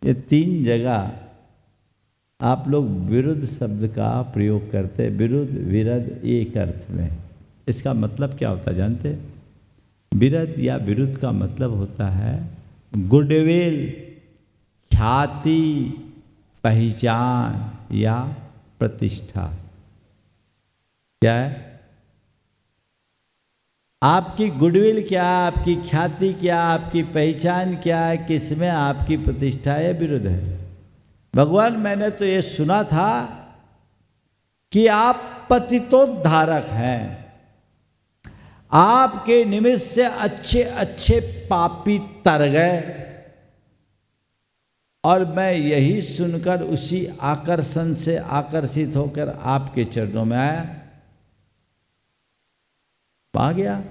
ये 3 जगह आप लोग विरुद्ध शब्द का प्रयोग करते हैं। विरुद्ध विरद एक अर्थ में। इसका मतलब क्या होता है जानते हैं? विरद या विरुद्ध का मतलब होता है गुडविल, ख्याति, पहचान या प्रतिष्ठा। क्या है? आपकी गुडविल क्या, आपकी ख्याति क्या, आपकी पहचान क्या है, किसमें आपकी प्रतिष्ठा है? विरुद्ध है। भगवान, मैंने तो ये सुना था कि आप पतितोद्धारक हैं, आपके निमित्त से अच्छे अच्छे पापी तर गए, और मैं यही सुनकर उसी आकर्षण से आकर्षित होकर आपके चरणों में आया, पा गया।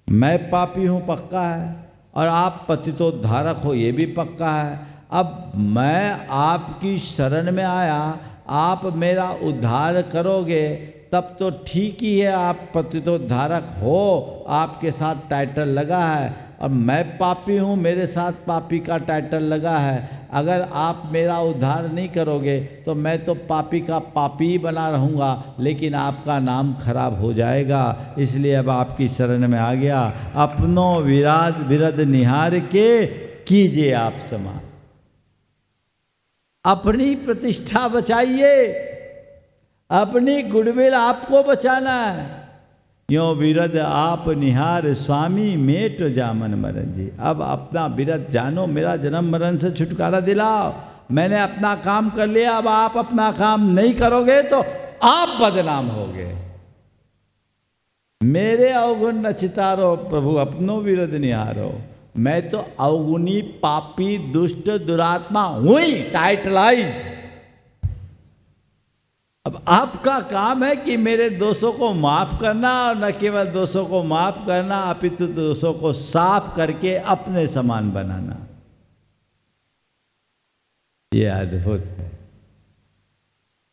मैं पापी हूं पक्का है, और आप पतितोद्धारक हो ये भी पक्का है। अब मैं आपकी शरण में आया, आप मेरा उद्धार करोगे तब तो ठीक ही है, आप पतितोद्धारक हो, आपके साथ टाइटल लगा है, और मैं पापी हूँ, मेरे साथ पापी का टाइटल लगा है। अगर आप मेरा उद्धार नहीं करोगे तो मैं तो पापी का पापी ही बना रहूँगा, लेकिन आपका नाम खराब हो जाएगा। इसलिए अब आपकी शरण में आ गया। अपनो विरद निहार के कीजिए आप समान। अपनी प्रतिष्ठा बचाइए, अपनी गुडविल आपको बचाना है। यो विरद आप निहार स्वामी मेट जामन मरण जी। अब अपना विरद जानो, मेरा जन्म मरण से छुटकारा दिलाओ। मैंने अपना काम कर लिया, अब आप अपना काम नहीं करोगे तो आप बदनाम होगे। मेरे अवगुण न चितारो, प्रभु अपनो विरद निहारो। मैं तो अवगुणी, पापी, दुष्ट, दुरात्मा हुई, टाइटलाइज। अब आपका काम है कि मेरे दोषों को माफ करना, और न केवल दोषों को माफ करना अपितु दोषों को साफ करके अपने समान बनाना। ये अद्भुत है।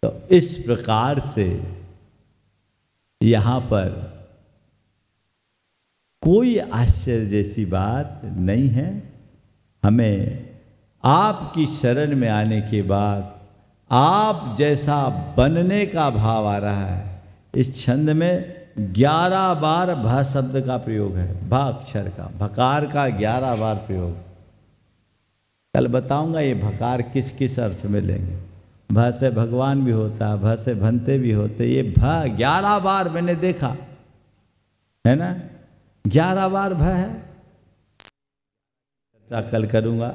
तो इस प्रकार से यहां पर कोई आश्चर्य जैसी बात नहीं है। हमें आपकी शरण में आने के बाद आप जैसा बनने का भाव आ रहा है। इस छंद में 11 बार भ शब्द का प्रयोग है, भ अक्षर का, भकार का 11 बार प्रयोग। कल बताऊंगा ये भकार किस किस अर्थ में लेंगे। भ से भगवान भी होता है, भ से भंते भी होते। ये भ 11 बार मैंने देखा है ना, 11 बार भ है। चर्चा कल करूंगा,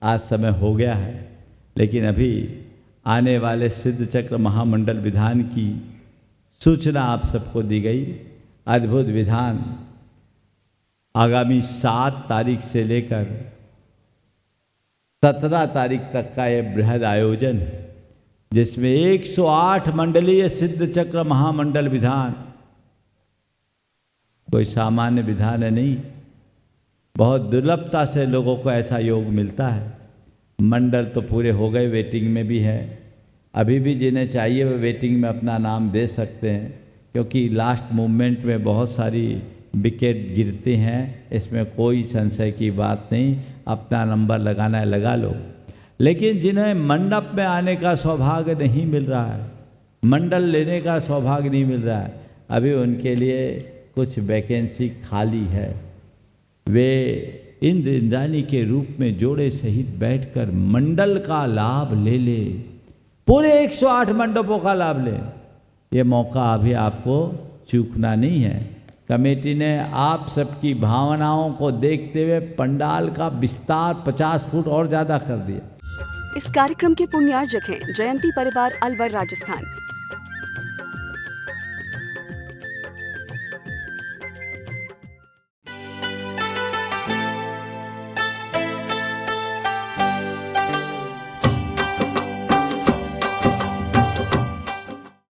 आज समय हो गया है। लेकिन अभी आने वाले सिद्ध चक्र महामंडल विधान की सूचना आप सबको दी गई। अद्भुत विधान आगामी 7 तारीख से लेकर 17 तारीख तक का ये बृहद आयोजन है, जिसमें 108 मंडलीय सिद्ध चक्र महामंडल विधान, कोई सामान्य विधान है नहीं। बहुत दुर्लभता से लोगों को ऐसा योग मिलता है। मंडल तो पूरे हो गए, वेटिंग में भी है। अभी भी जिन्हें चाहिए वो वेटिंग में अपना नाम दे सकते हैं, क्योंकि लास्ट मूवमेंट में बहुत सारी विकेट गिरती हैं, इसमें कोई संशय की बात नहीं। अपना नंबर लगाना है लगा लो। लेकिन जिन्हें मंडप में आने का सौभाग्य नहीं मिल रहा है, मंडल लेने का सौभाग्य नहीं मिल रहा है, अभी उनके लिए कुछ वैकेंसी खाली है। वे इंद्र इंद्राणी के रूप में जोड़े सहित बैठकर मंडल का लाभ ले ले, पूरे 108 मंडपों का लाभ ले। ये मौका अभी आपको चूकना नहीं है। कमेटी ने आप सबकी भावनाओं को देखते हुए पंडाल का विस्तार 50 फुट और ज़्यादा कर दिया। इस कार्यक्रम के पुण्यार्जक हैं जयंती परिवार अलवर राजस्थान।